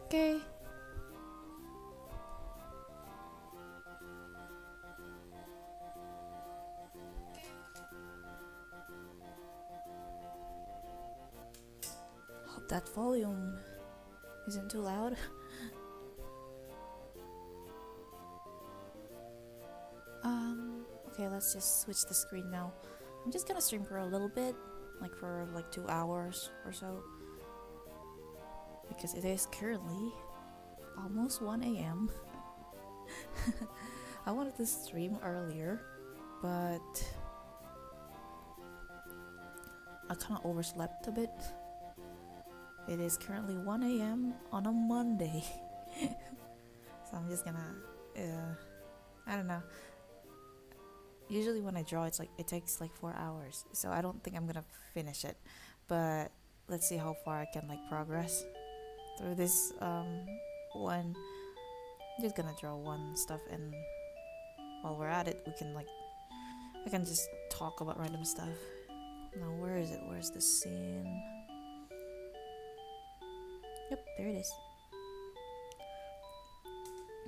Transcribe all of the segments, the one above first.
Okay. Hope that volume isn't too loud. Okay, let's just switch the screen now. I'm just gonna stream for a little bit, like for like 2 hours or so, because it is currently almost 1 a.m. I wanted to stream earlier, but I kind of overslept a bit. It is currently 1 a.m. on a Monday. So I'm just gonna, I don't know. Usually when I draw, it's like it takes like 4 hours, so I don't think I'm gonna finish it. But let's see how far I can like progress through this one. I'm just gonna draw one stuff, and while we're at it, we can like I can just talk about random stuff. Now where is it? Where's the scene? Yep, there it is.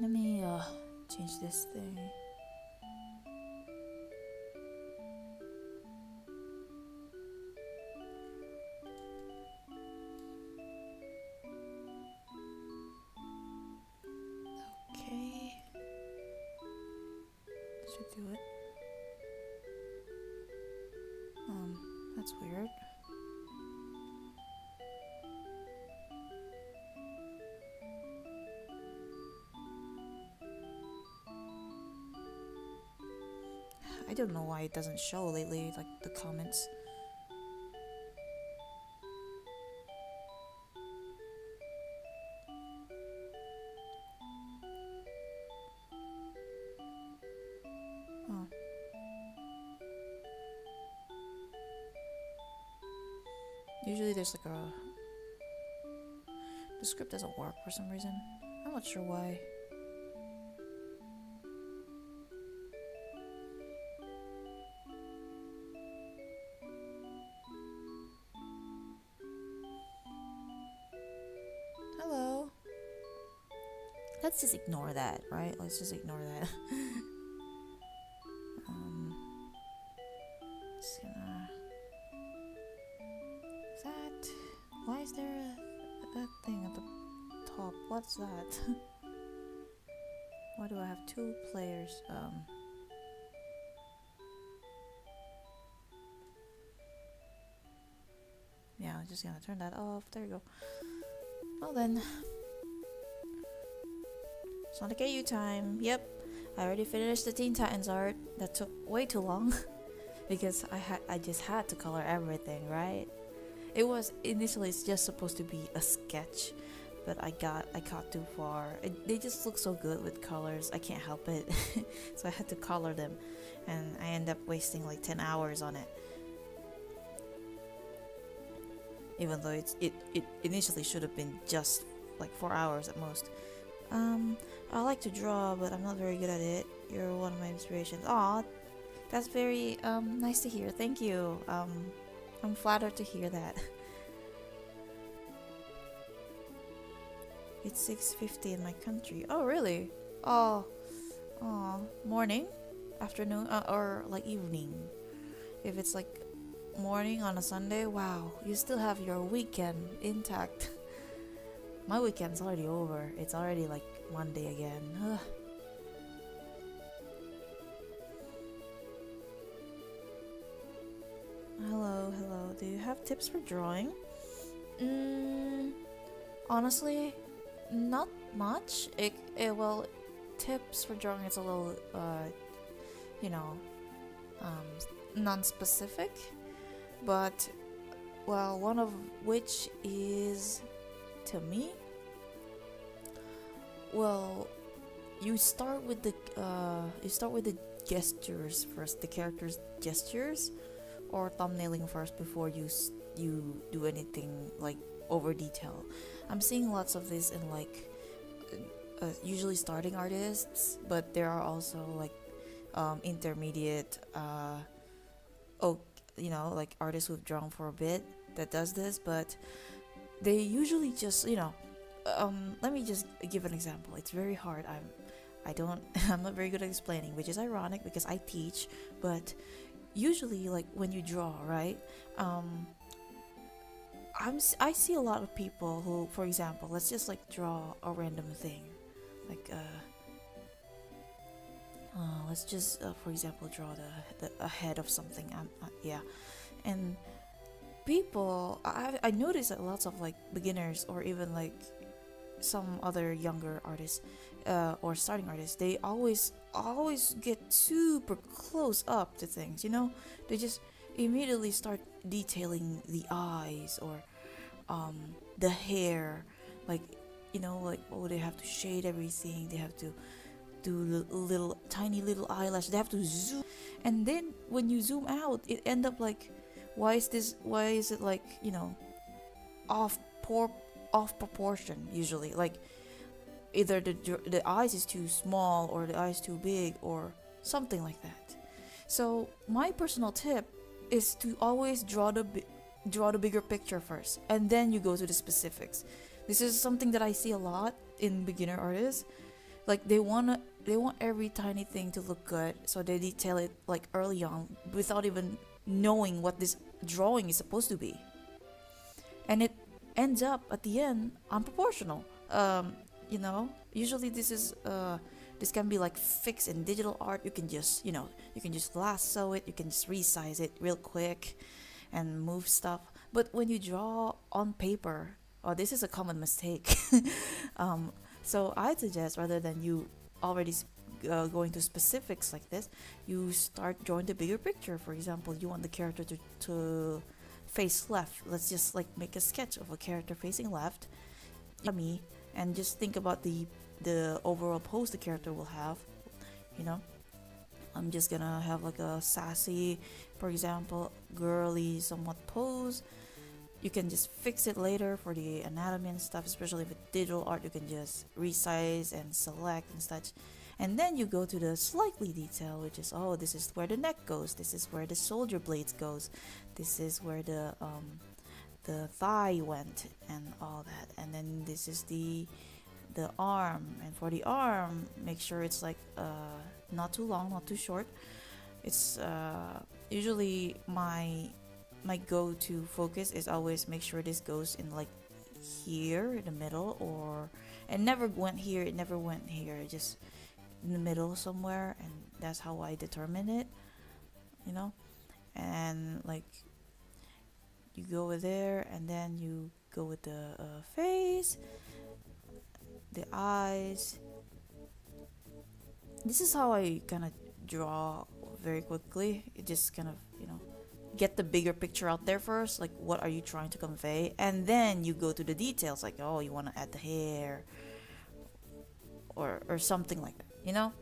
Let me change this thing. Okay. Should do it. That's weird. I don't know why it doesn't show lately, like the comments. Usually there's like a... The script doesn't work for some reason. I'm not sure why. Hello. Let's just ignore that, right? Let's just ignore that. Just gonna... Is that... Why is there a thing at the top? What's that? Why do I have two players? Yeah, I'm just gonna turn that off. There you go. Well then, Sonic AU time. Yep, I already finished the Teen Titans art. That took way too long because I just had to color everything, right? It was initially just supposed to be a sketch, but I got too far. They just look so good with colors. I can't help it. So I had to color them, and I ended up wasting like 10 hours on it. Even though it initially should have been just like 4 hours at most. I like to draw, but I'm not very good at it. You're one of my inspirations. Aw, that's very nice to hear. Thank you. I'm flattered to hear that. It's 6:50 in my country. Oh, really? Oh, morning, afternoon, or like evening. If it's like morning on a Sunday, wow, you still have your weekend intact. My weekend's already over. It's already like Monday again. Ugh. Hello. Do you have tips for drawing? Honestly, not much. Well, tips for drawing is a little, you know, non-specific. But, well, one of which is, to me, well, you start with the gestures first, the character's gestures, or thumbnailing first before you do anything like over detail. I'm seeing lots of this in like usually starting artists, but there are also like intermediate like artists who've drawn for a bit that does this, but they usually just let me just give an example. It's very hard. I'm not very good at explaining, which is ironic because I teach, but usually like when you draw, right, I see a lot of people who, for example, let's just like draw a random thing, like let's just for example draw the head of something. Yeah, and people, I notice that lots of like beginners or even like some other younger artists or starting artists, they always get super close up to things. They just immediately start detailing the eyes or the hair, like they have to shade everything, they have to do tiny little eyelash, they have to zoom, and then when you zoom out it end up like, why is it like off proportion usually, like either the eyes is too small or the eyes too big or something like that. So my personal tip is to always draw the bigger picture first, and then you go to the specifics. This is something that I see a lot in beginner artists. Like they want every tiny thing to look good, so they detail it like early on without even knowing what this drawing is supposed to be, and it ends up at the end unproportional. Usually this can be like fixed in digital art. You can just lasso it, you can just resize it real quick and move stuff. But when you draw on paper, this is a common mistake. So I'd suggest, rather than you already going to specifics like this, you start drawing the bigger picture. For example, you want the character to face left. Let's just like make a sketch of a character facing left, and just think about the overall pose the character will have. I'm just gonna have like a sassy, for example, girly somewhat pose. you can just fix it later for the anatomy and stuff, especially with digital art. You can just resize and select and such. And then you go to the slightly detail, which is, oh, this is where the neck goes, this is where the shoulder blades goes, this is where the thigh went and all that. And then this is the arm, and for the arm, make sure it's like not too long, not too short. It's usually my go-to focus is always make sure this goes in like here in the middle, or it never went here, it never went here, just in the middle somewhere, and that's how I determine it, you know. And like you go over there, and then you go with the face, the eyes. This is how I kind of draw very quickly. It just kind of, you know, get the bigger picture out there first, like what are you trying to convey, and then you go to the details, like, oh, you want to add the hair or something like that, you know.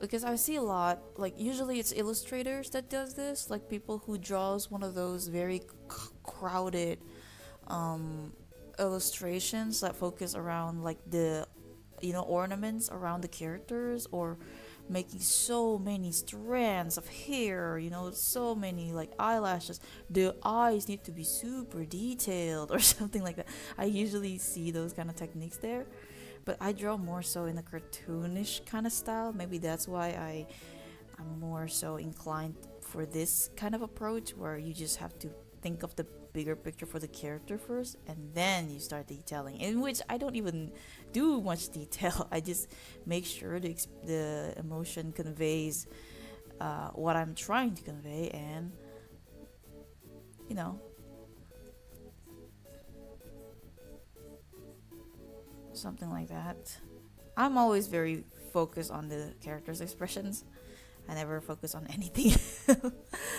Because I see a lot, like usually it's illustrators that does this, like people who draws one of those very crowded illustrations that focus around like the, you know, ornaments around the characters, or making so many strands of hair, you know, so many like eyelashes, the eyes need to be super detailed or something like that. I usually see those kind of techniques there, but I draw more so in a cartoonish kind of style. Maybe that's why I'm more so inclined for this kind of approach, where you just have to think of the bigger picture for the character first, and then you start detailing, in which I don't even do much detail. I just make sure the emotion conveys what I'm trying to convey, and you know, something like that. I'm always very focused on the character's expressions. I never focus on anything.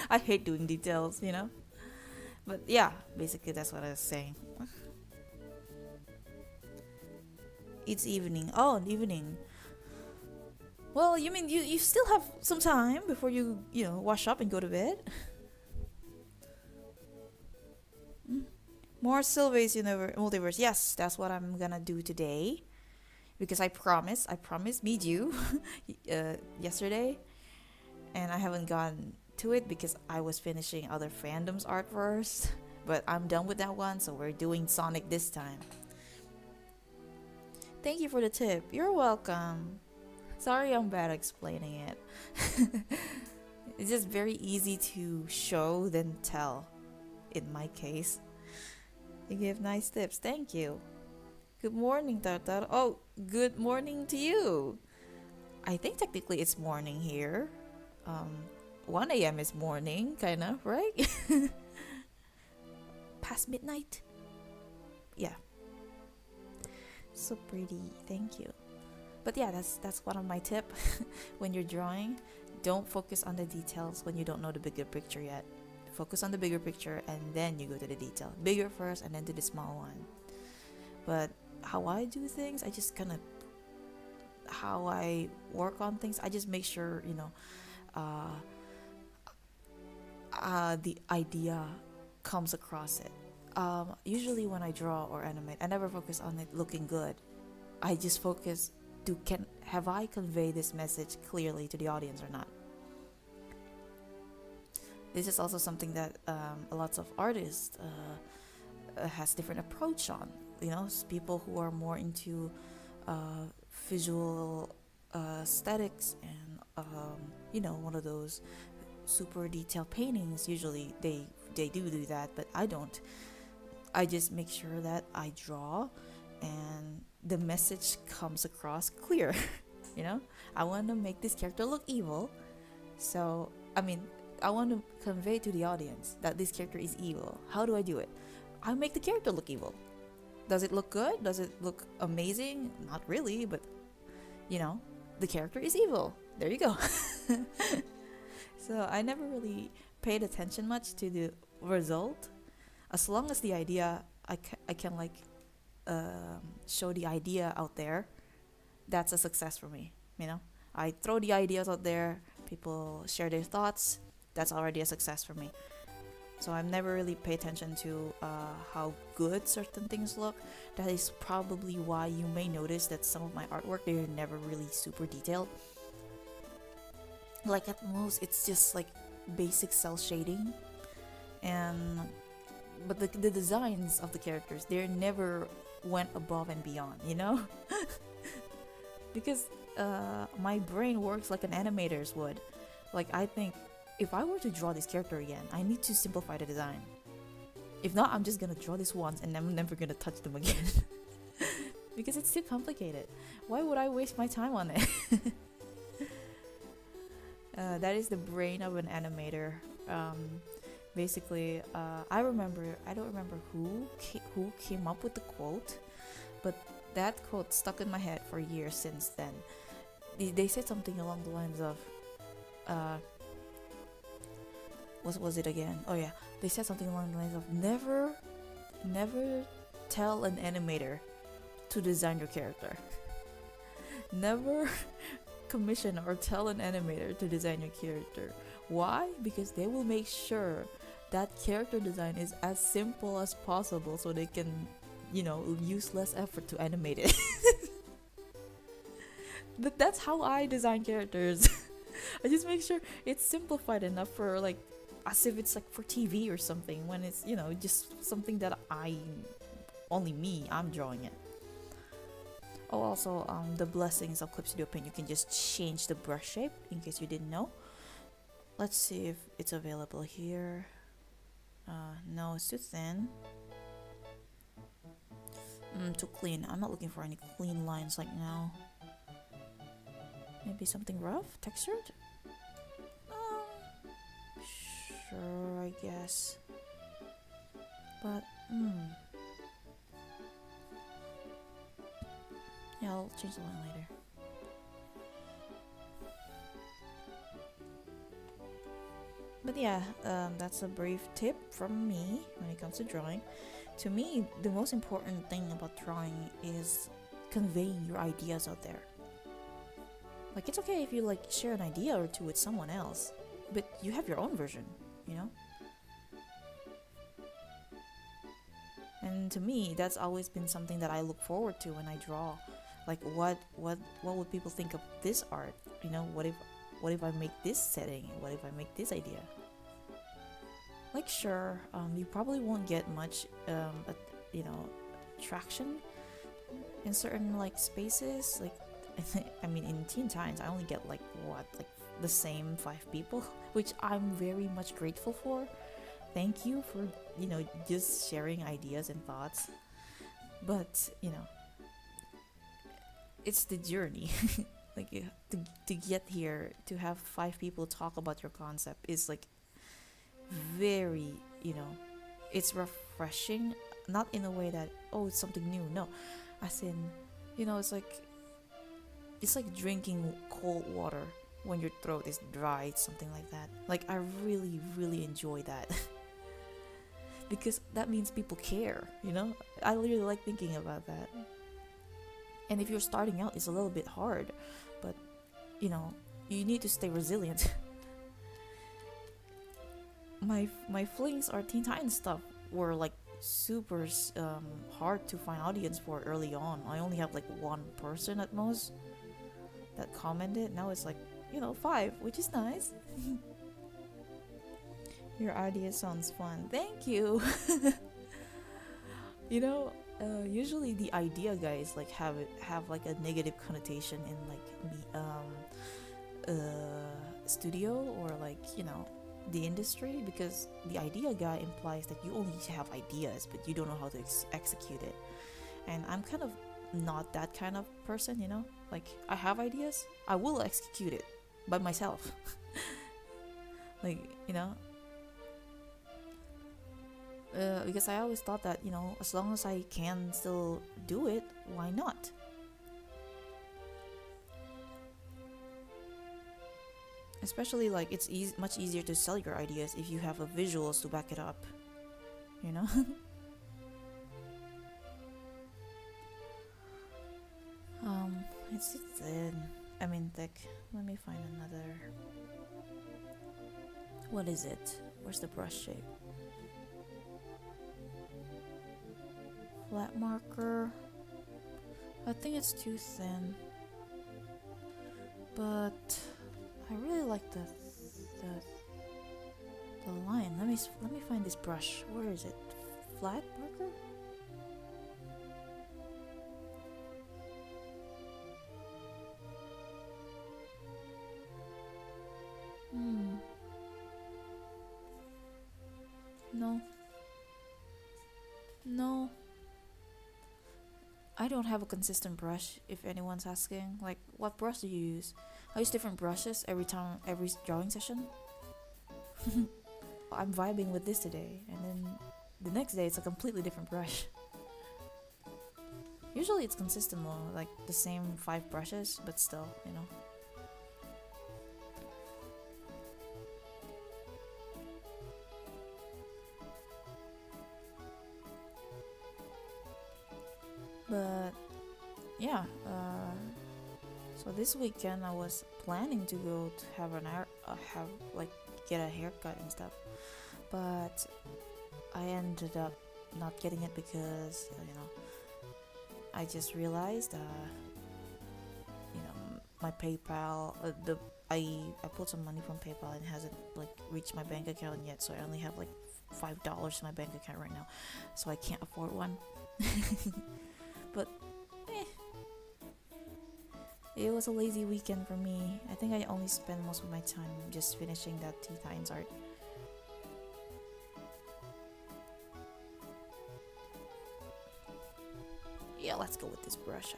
I hate doing details, you know. But yeah, basically that's what I was saying. It's evening. Oh, evening. Well, you mean you still have some time before you know, wash up and go to bed? More Sylvain's multiverse. Yes, that's what I'm gonna do today. Because I promised meet you yesterday, and I haven't gotten to it because I was finishing other fandoms art first. But I'm done with that one, so we're doing Sonic this time. Thank you for the tip. You're welcome. Sorry I'm bad at explaining it. It's just very easy to show than tell, in my case. You give nice tips. Thank you. Good morning, Tartar. Oh, good morning to you. I think technically it's morning here. 1 a.m. is morning, kind of, right? Past midnight. Yeah. So pretty. Thank you. But yeah, that's one of my tip. When you're drawing, don't focus on the details when you don't know the bigger picture yet. Focus on the bigger picture, and then you go to the detail. Bigger first, and then to the small one. But how I do things, I just kind of, how I work on things, I just make sure, you know, the idea comes across it. Usually when I draw or animate, I never focus on it looking good. I just focus, have I conveyed this message clearly to the audience or not? This is also something that lots of artists has different approach on. You know, people who are more into visual aesthetics and you know, one of those super detailed paintings. Usually they do that, but I don't. I just make sure that I draw and the message comes across clear. You know, I want to make this character look evil, so I mean, I want to convey to the audience that this character is evil. How do I do it? I make the character look evil. Does it look good? Does it look amazing? Not really, but you know, the character is evil. There you go. So I never really paid attention much to the result. As long as the idea, I can like show the idea out there, that's a success for me. You know, I throw the ideas out there, people share their thoughts, that's already a success for me. So I've never really paid attention to how good certain things look. That is probably why you may notice that some of my artwork, they're never really super detailed. Like at most, it's just like basic cell shading, and but the designs of the characters, they never went above and beyond, you know. Because my brain works like an animator's would. Like I think if I were to draw this character again, I need to simplify the design. If not, I'm just gonna draw this once and I'm never gonna touch them again. Because it's too complicated. Why would I waste my time on it? That is the brain of an animator. Basically, I don't remember who came up with the quote, but that quote stuck in my head for years since then. They said something along the lines of, what was it again? Oh yeah, they said something along the lines of never tell an animator to design your character. Never commission or tell an animator to design your character. Why? Because they will make sure that character design is as simple as possible so they can, use less effort to animate it. But that's how I design characters. I just make sure it's simplified enough for like, as if it's like for TV or something, when it's, just something that I'm drawing it. Oh, also, the blessings of Clip Studio Paint, you can just change the brush shape, in case you didn't know. Let's see if it's available here. No, it's too thin. Too clean. I'm not looking for any clean lines like now. Maybe something rough, textured? Sure, I guess. But, yeah, I'll change the line later. But yeah, that's a brief tip from me when it comes to drawing. To me, the most important thing about drawing is conveying your ideas out there. Like, it's okay if you like share an idea or two with someone else, but you have your own version, And to me, that's always been something that I look forward to when I draw. Like, what would people think of this art? What if I make this setting? What if I make this idea? Like, sure, you probably won't get much, traction in certain like spaces. Like, I mean, in Teen Titans, I only get like the same 5 people, which I'm very much grateful for. Thank you for just sharing ideas and thoughts. But it's the journey. Like, to get here, to have 5 people talk about your concept is like very, it's refreshing. Not in a way that, oh, it's something new. No, as in, it's like drinking cold water when your throat is dry, something like that. Like, I really, really enjoy that. Because that means people care, I really like thinking about that. And if you're starting out, it's a little bit hard, but you need to stay resilient. My flings or Teen Titans stuff were like super hard to find audience for early on. I only have like 1 person at most that commented. Now it's like 5, which is nice. Your idea sounds fun. Thank you. Usually the idea guys like have like a negative connotation in like studio or like the industry, because the idea guy implies that you only have ideas but you don't know how to execute it. And I'm kind of not that kind of person, like I have ideas, I will execute it by myself. Like, because I always thought that, as long as I can still do it, why not? Especially like it's much easier to sell your ideas if you have a visuals to back it up, It's thin. I mean thick. Let me find another. What is it? Where's the brush shape? Flat marker. I think it's too thin. But I really like the line. Let me find this brush. Where is it? Flat marker? No. No. I don't have a consistent brush, if anyone's asking. Like, what brush do you use? I use different brushes every drawing session. I'm vibing with this today, and then the next day it's a completely different brush. Usually it's consistent though, like the same 5 brushes, but still, you know. But yeah, so this weekend I was planning to go to have get a haircut and stuff, but I ended up not getting it because you know, I just realized you know, my PayPal I put some money from PayPal and it hasn't like reached my bank account yet, so I only have like $5 in my bank account right now, so I can't afford one. But it was a lazy weekend for me. I think I only spent most of my time just finishing that Tea Times art. Yeah, let's go with this brush.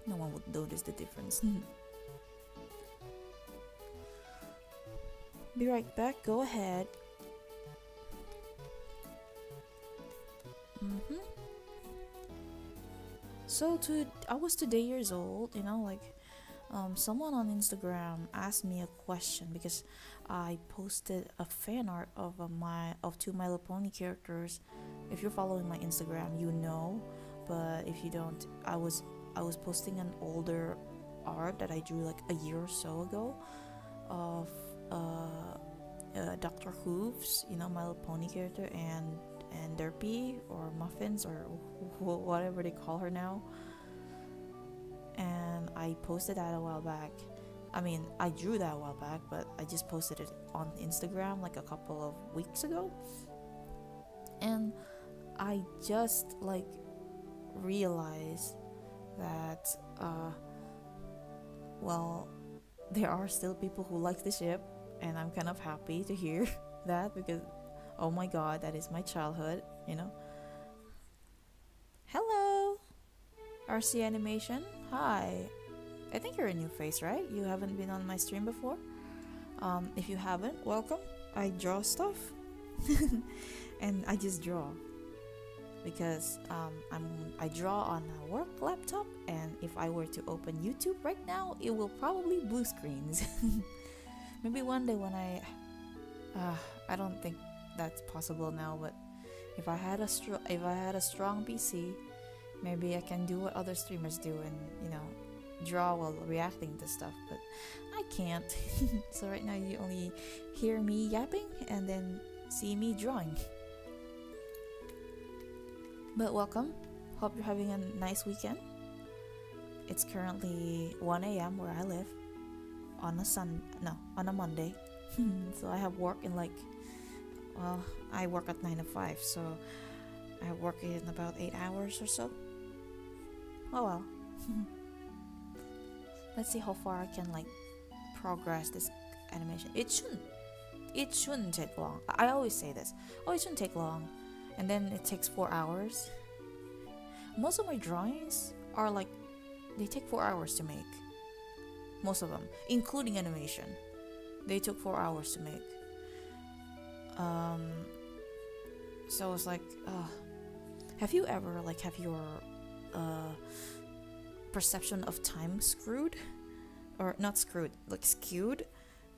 No one would notice the difference. Be right back, go ahead. So I was 2 years old, you know, like someone on Instagram asked me a question because I posted a fan art of 2 My Little Pony characters. If you're following my Instagram, you know, but if you don't, I was posting an older art that I drew like a year or so ago of Dr. Hooves, you know, My Little Pony character, and Derpy or Muffins or whatever they call her now. And I posted that a while back. I mean, I drew that a while back, but I just posted it on Instagram like a couple of weeks ago. And I just like realized that well, there are still people who like the ship, and I'm kind of happy to hear that because oh my god, that is my childhood, you know. Hello, RC Animation. Hi. I think you're a new face, right? You haven't been on my stream before. If you haven't, welcome. I draw stuff, and I just draw because I draw on a work laptop, and if I were to open YouTube right now, it will probably blue screens. Maybe one day when I don't think that's possible now, but if I had a strong PC, maybe I can do what other streamers do and, you know, draw while reacting to stuff, but I can't. So right now you only hear me yapping and then see me drawing. But welcome. Hope you're having a nice weekend. It's currently 1 a.m. where I live on a Monday. So I have work in like, well, I work at 9 to 5, so I work in about 8 hours or so. Oh well. Let's see how far I can like progress this animation. It shouldn't take long. I always say this. Oh, it shouldn't take long. And then it takes 4 hours. Most of my drawings are like, they take 4 hours to make. Most of them, including animation. They took 4 hours to make. So it's like, have you ever like have your perception of time screwed, or not screwed, like skewed,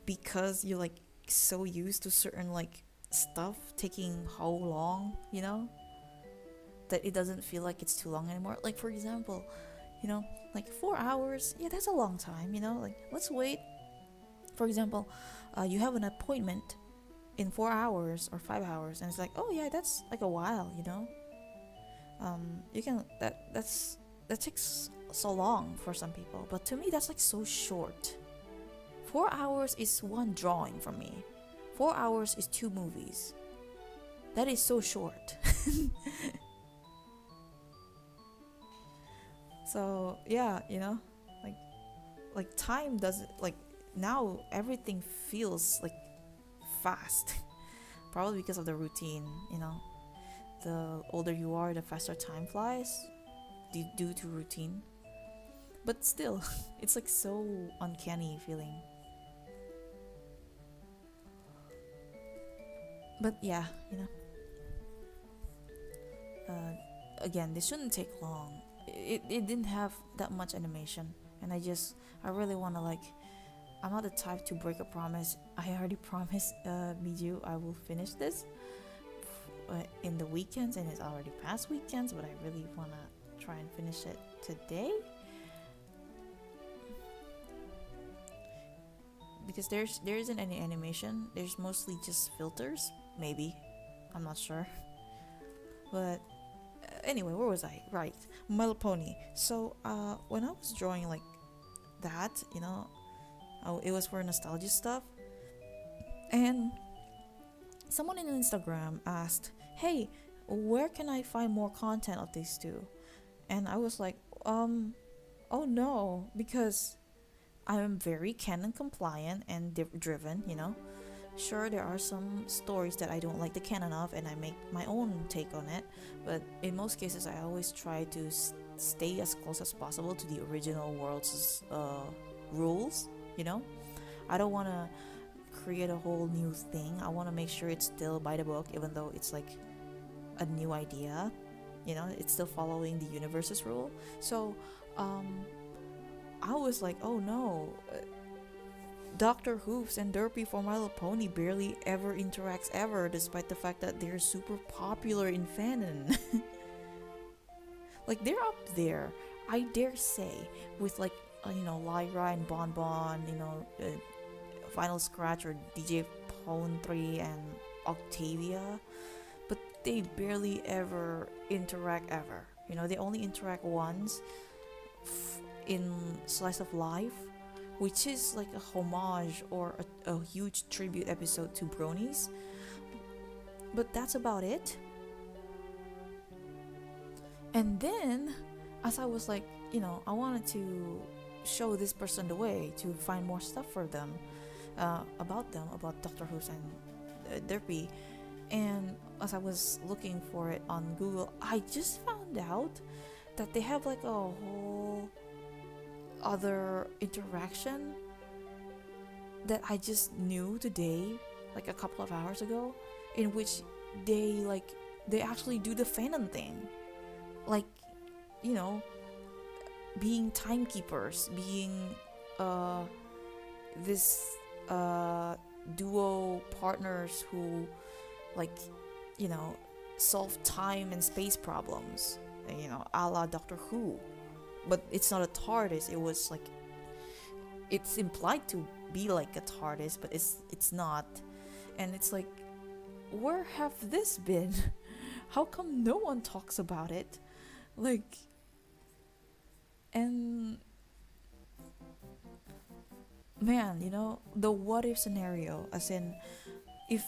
because you're like so used to certain like stuff taking how long, you know, that it doesn't feel like it's too long anymore. Like for example, you know, like 4 hours, yeah, that's a long time, you know, like let's wait. For example, you have an appointment in 4 hours or 5 hours, and it's like, oh yeah, that's like a while, you know. You can that takes so long for some people, but to me that's like so short. 4 hours is one drawing for me. 4 hours is two movies. That is so short. So yeah, you know, like time doesn't like now everything feels like fast. Probably because of the routine, you know. The older you are, the faster time flies due to routine. But still, it's like so uncanny feeling. But yeah, you know. Again, this shouldn't take long. It didn't have that much animation, and I really wanna like. I'm not the type to break a promise. I already promised Miju I will finish this in the weekends, and it's already past weekends, but I really wanna try and finish it today because there isn't any animation. There's mostly just filters, maybe. I'm not sure. But anyway, where was I? Right, My Little Pony. So when I was drawing like that, you know, it was for nostalgia stuff, and someone in Instagram asked, "Hey, where can I find more content of these two?" And I was like, oh no, because I'm very canon compliant and driven, you know. Sure, there are some stories that I don't like the canon of, and I make my own take on it. But in most cases, I always try to stay as close as possible to the original world's rules. You know, I don't want to create a whole new thing. I want to make sure it's still by the book, even though it's like a new idea. You know, it's still following the universe's rule. So, I was like, oh no. Dr. Hooves and Derpy for My Little Pony barely ever interacts ever, despite the fact that they're super popular in fanon. Like they're up there, I dare say, with like you know, Lyra and Bon Bon, you know, Final Scratch or DJ Pone 3 and Octavia, but they barely ever interact ever. You know, they only interact once in Slice of Life, which is like a homage or a huge tribute episode to Bronies. But that's about it. And then, as I was like, you know, I wanted to show this person the way to find more stuff for them, about Dr. Who's and Derpy. And as I was looking for it on Google, I just found out that they have like a whole other interaction that I just knew today, like a couple of hours ago, in which they actually do the fanon thing, like, you know, being timekeepers, being this duo partners who, like, you know, solve time and space problems, you know, a la Doctor Who. But it's not a TARDIS. It was like, it's implied to be like a TARDIS, but it's not. And it's like, where have this been? How come no one talks about it? Like, and man, you know, the what if scenario, as in, if,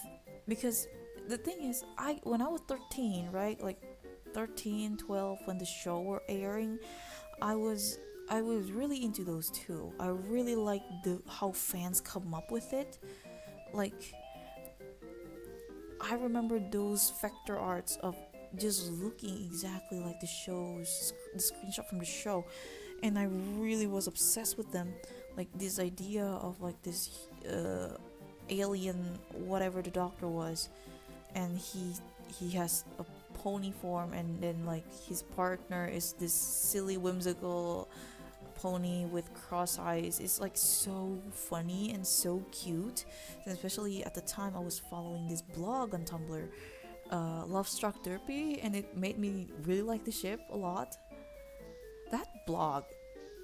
because the thing is, when I was 13, right, like 13, 12, when the show were airing, I was really into those two. I really like how fans come up with it. Like, I remember those vector arts of just looking exactly like the screenshot from the show, and I really was obsessed with them. Like this idea of like this alien, whatever the Doctor was, and he has a pony form, and then like his partner is this silly whimsical pony with cross eyes. It's like so funny and so cute, and especially at the time I was following this blog on Tumblr, Love Struck Derpy, and it made me really like the ship a lot. That blog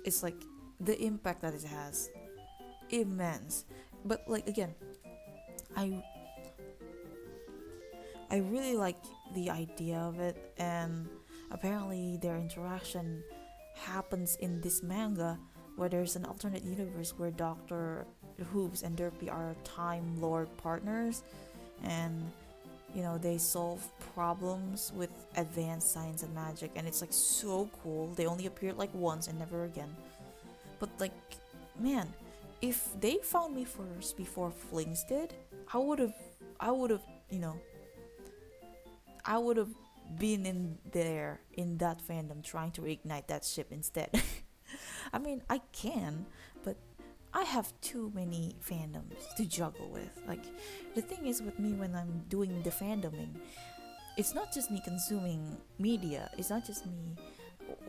is like, the impact that it has, immense. But like, again, I I really like the idea of it, and apparently their interaction happens in this manga where there's an alternate universe where Doctor Hooves and Derpy are Time Lord partners, and they solve problems with advanced science and magic, and it's like so cool. They only appeared like once and never again. But like, man, if they found me first before Flings did, I would have, you know, I would have been in that fandom trying to reignite that ship instead. I mean, I can, but I have too many fandoms to juggle with. Like, the thing is with me when I'm doing the fandoming, it's not just me consuming media, it's not just me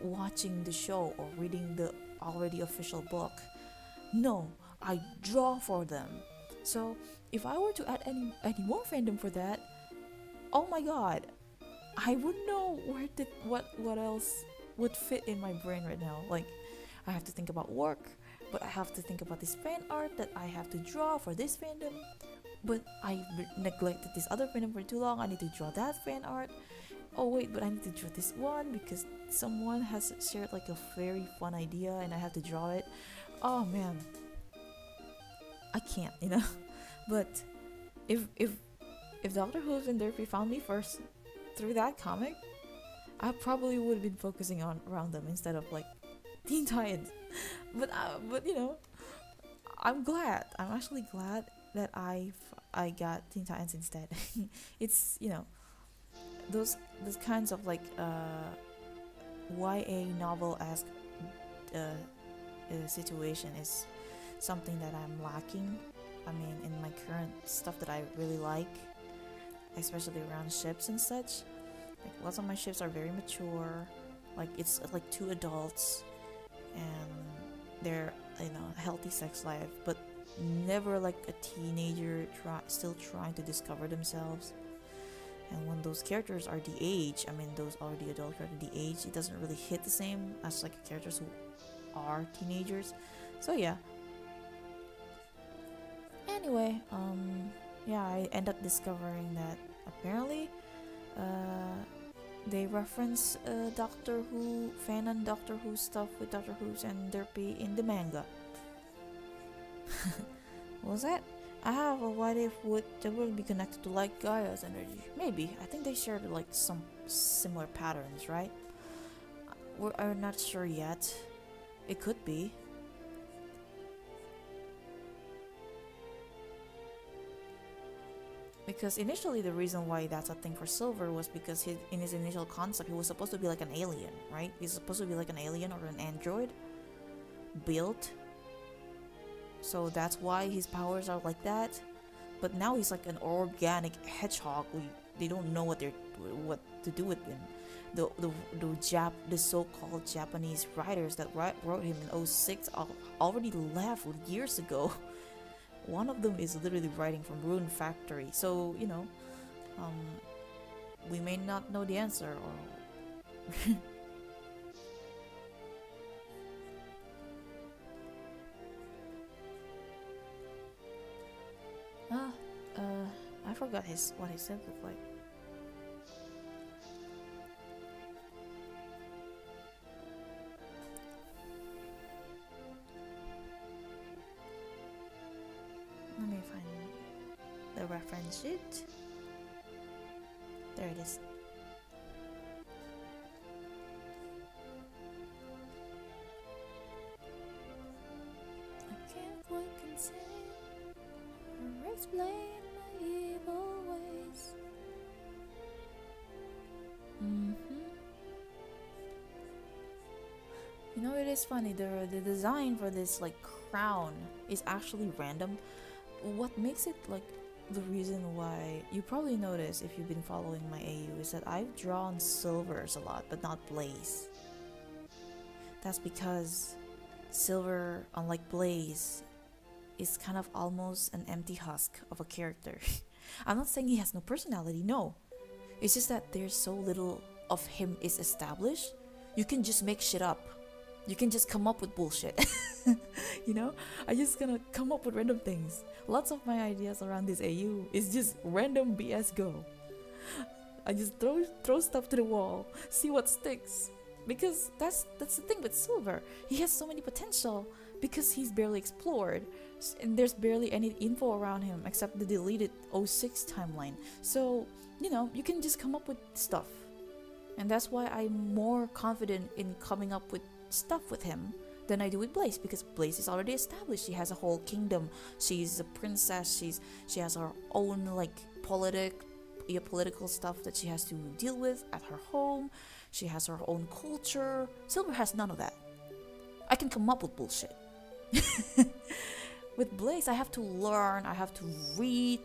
watching the show or reading the already official book. No, I draw for them. So if I were to add any more fandom for that, oh my god, I wouldn't know what else would fit in my brain right now. Like, I have to think about work, but I have to think about this fan art that I have to draw for this fandom. But I neglected this other fandom for too long. I need to draw that fan art. Oh wait, but I need to draw this one because someone has shared like a very fun idea and I have to draw it. Oh man, I can't, But if Doctor Who's and Derpy found me first through that comic, I probably would have been focusing on around them instead of like Teen Titans. But I'm glad. I'm actually glad that I got Teen Titans instead. It's those kinds of like YA novel-esque situation is something that I'm lacking. I mean, in my current stuff that I really like, especially around ships and such. Like, lots of my ships are very mature. Like, it's like two adults, and they're healthy sex life, but never like a teenager still trying to discover themselves. And when those characters are the age, I mean those already adult characters the age, it doesn't really hit the same as like characters who are teenagers. So yeah. Anyway, I end up discovering that apparently they reference Doctor Who fanon Doctor Who stuff with Doctor Who's and Derpy in the manga. What was that? I have a what if they would be connected to like Gaia's energy. Maybe. I think they shared like some similar patterns, right? We're not sure yet. It could be. Because initially the reason why that's a thing for Silver was because in his initial concept he was supposed to be like an alien, right? He's supposed to be like an alien or an android built. So that's why his powers are like that. But now he's like an organic hedgehog. They don't know what to do with him. The so-called Japanese writers that wrote him in '06 already left years ago. One of them is literally writing from Rune Factory. So we may not know the answer or. I forgot what his set looked like. Let me find the reference sheet. There it is. I can't quite contain or explain my evil ways. It is funny. The design for this like crown is actually random. What makes it like the reason why you probably notice if you've been following my AU is that I've drawn Silvers a lot, but not Blaze. That's because Silver, unlike Blaze, is kind of almost an empty husk of a character. I'm not saying he has no personality, no. It's just that there's so little of him is established. You can just make shit up. You can just come up with bullshit. I'm just gonna come up with random things. Lots of my ideas around this AU is just random BS go. I just throw stuff to the wall, see what sticks. Because that's the thing with Silver. He has so many potential because he's barely explored, and there's barely any info around him except the deleted '06 timeline. So, you can just come up with stuff. And that's why I'm more confident in coming up with stuff with him than I do with Blaze, because Blaze is already established. She has a whole kingdom. She's a princess. She has her own political stuff that she has to deal with at her home. She has her own culture. Silver has none of that. I can come up with bullshit. With Blaze, I have to learn. I have to read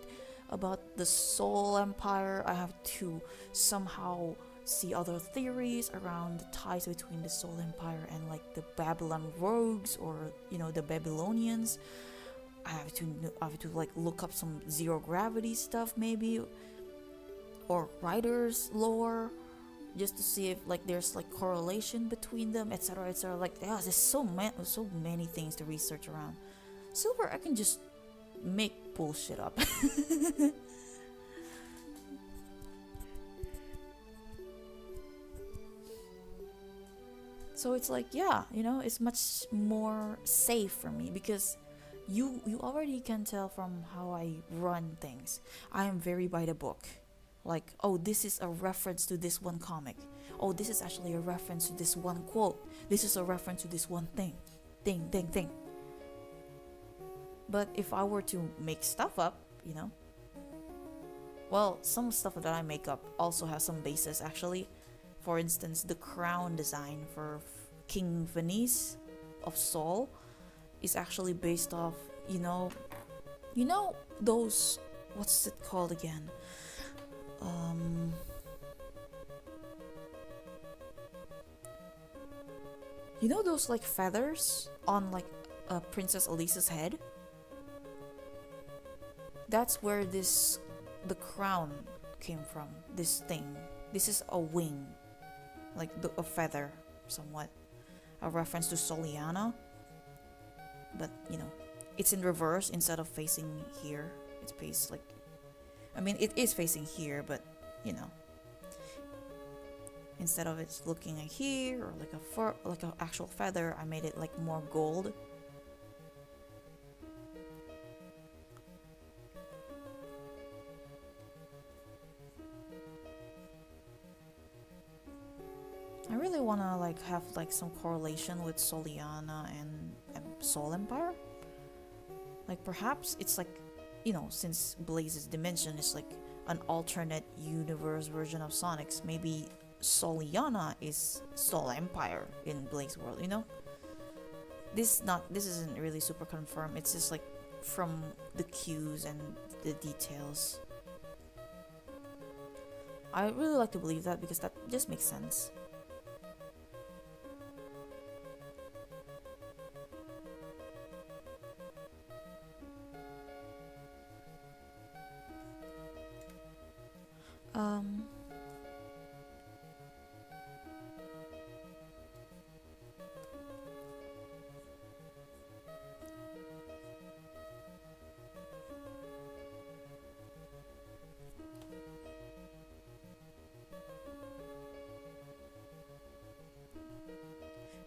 about the Soul Empire. I have to somehow see other theories around the ties between the Soul Empire and the Babylon rogues, or the Babylonians. I have to look up some zero gravity stuff maybe, or writers lore, just to see if there's correlation between them, etc., etc. There's so many things to research around. Silver, I can just make bullshit up. So it's it's much more safe for me, because you already can tell from how I run things. I am very by the book. Oh, this is a reference to this one comic. Oh, this is actually a reference to this one quote. This is a reference to this one thing. Thing. But if I were to make stuff up, well, some stuff that I make up also has some basis actually. For instance, the crown design for King Venice of Sol is actually based off, those, what's it called again? Those feathers on Princess Elisa's head? That's where the crown came from. This thing. This is a wing. A feather, somewhat. A reference to Soliana. But, it's in reverse instead of facing here. It's faced it is facing here, but, instead of it's looking here, or an actual feather, I made it more gold. I really wanna have some correlation with Soliana and Soul Empire. Perhaps it's since Blaze's dimension is an alternate universe version of Sonic's, maybe Soliana is Soul Empire in Blaze world, This isn't really super confirmed. It's just from the cues and the details. I really like to believe that, because that just makes sense.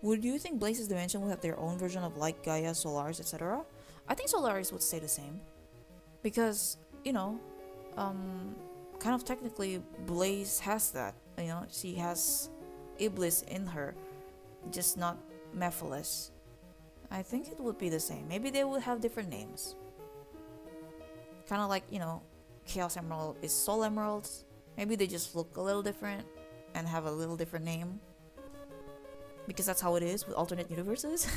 Would you think Blaze's dimension would have their own version of Gaia, Solaris, etc.? I think Solaris would stay the same. Because, kind of technically, Blaze has that. She has Iblis in her, just not Mephiles. I think it would be the same. Maybe they would have different names. Kind of Chaos Emerald is Soul Emeralds. Maybe they just look a little different and have a little different name. Because that's how it is with alternate universes.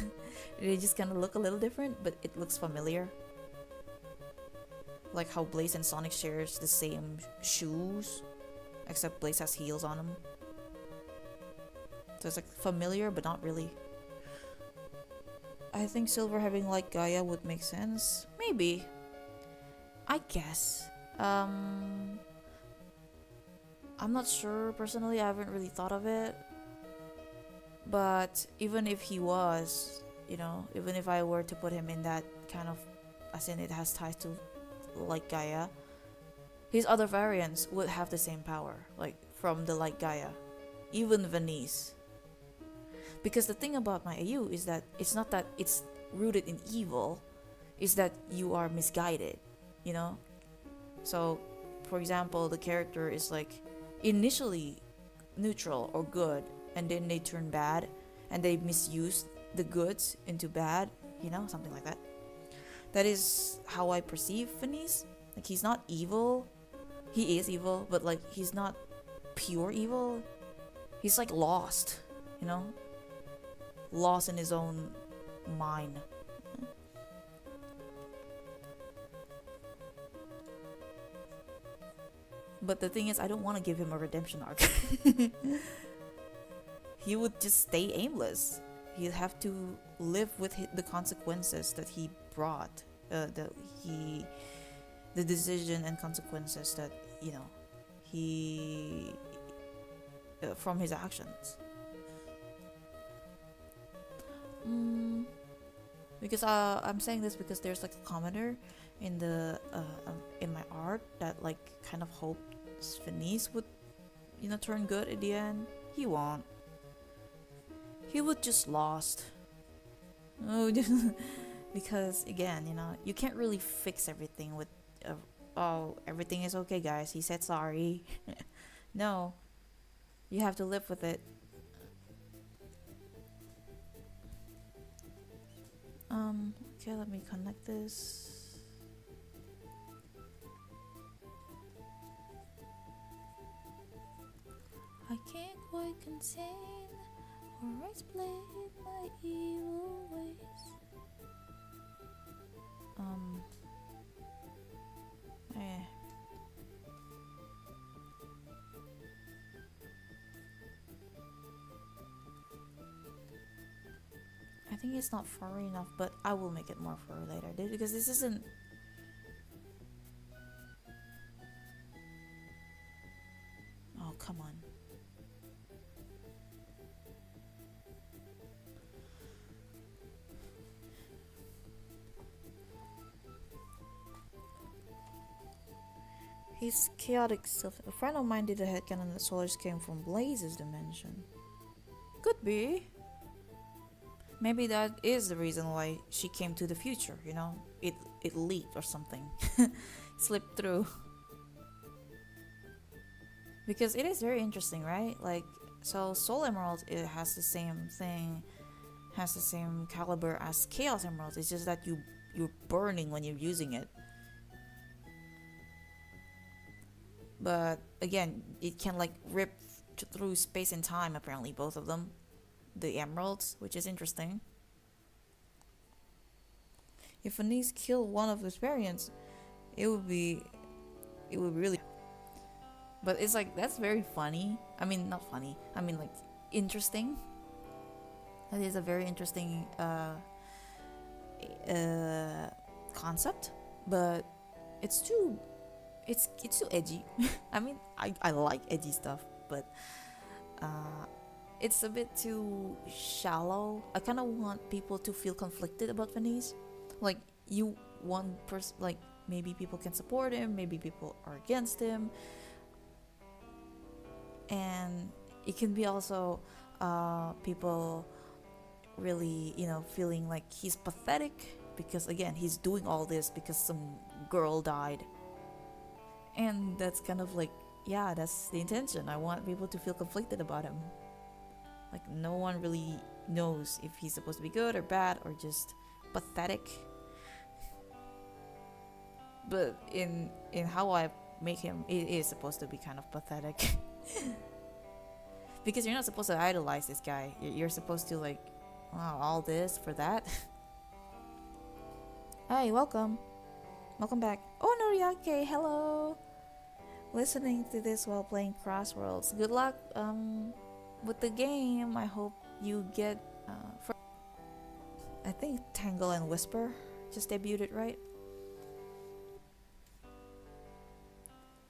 They just kind of look a little different, but it looks familiar. Like how Blaze and Sonic shares the same shoes, except Blaze has heels on them. So it's familiar, but not really. I think Silver having Gaia would make sense. Maybe. I guess. I'm not sure personally. I haven't really thought of it. But even if he was, even if I were to put him in that kind of, as in it has ties to Gaia, his other variants would have the same power, like from the Light Gaia, even Venice. Because the thing about my AU is that it's not that it's rooted in evil, it's that you are misguided, you know? So, for example, the character is like initially neutral or good, and then they turn bad, and they misuse the goods into bad, you know, something like that. That is how I perceive Venice. Like, he's not evil. He is evil, but like he's not pure evil. He's like lost, you know? Lost in his own mind. But the thing is, I don't want to give him a redemption arc. He would just stay aimless. He'd have to live with the consequences that he brought. The decision and consequences that, you know, he from his actions. Because I'm saying this because there's like a commenter in the in my art that like kind of hopes Venice would, you know, turn good at the end. He won't. He would just lost. Oh, because again, you know, you can't really fix everything with oh, everything is okay, guys. He said sorry. No, you have to live with it. Okay, let me connect this. I can't quite contain or explain my evil ways. I think it's not furry enough, but I will make it more furry later, dude, because this isn't. Oh, come on. He's chaotic self. A friend of mine did a headcanon that Solars came from Blaze's dimension. Could be. Maybe that is the reason why she came to the future, you know? It leaked or something. Slipped through. Because it is very interesting, right? Like, so Soul Emerald, it has the same thing, has the same caliber as Chaos Emerald. It's just that you're burning when you're using it. But again, it can like rip through space and time, apparently, both of them. The emeralds, which is interesting. If Venice killed one of his variants, it would really. But it's like, that's very funny. I mean, not funny. I mean, like, interesting. That is a very interesting concept, but it's too edgy. I mean, I like edgy stuff, but it's a bit too shallow. I kind of want people to feel conflicted about Venice. Like, you want like, maybe people can support him, maybe people are against him, and it can be also people really, you know, feeling like he's pathetic because, again, he's doing all this because some girl died. And that's kind of like, yeah, that's the intention. I want people to feel conflicted about him. Like, no one really knows if he's supposed to be good or bad or just pathetic. But in how I make him, it is supposed to be kind of pathetic. Because you're not supposed to idolize this guy. You're supposed to, like, wow, all this for that. Hi, welcome back. Oh, Noriake, hello. Listening to this while playing Crossworlds. Good luck with the game. I hope you get I think Tangle and Whisper just debuted, right?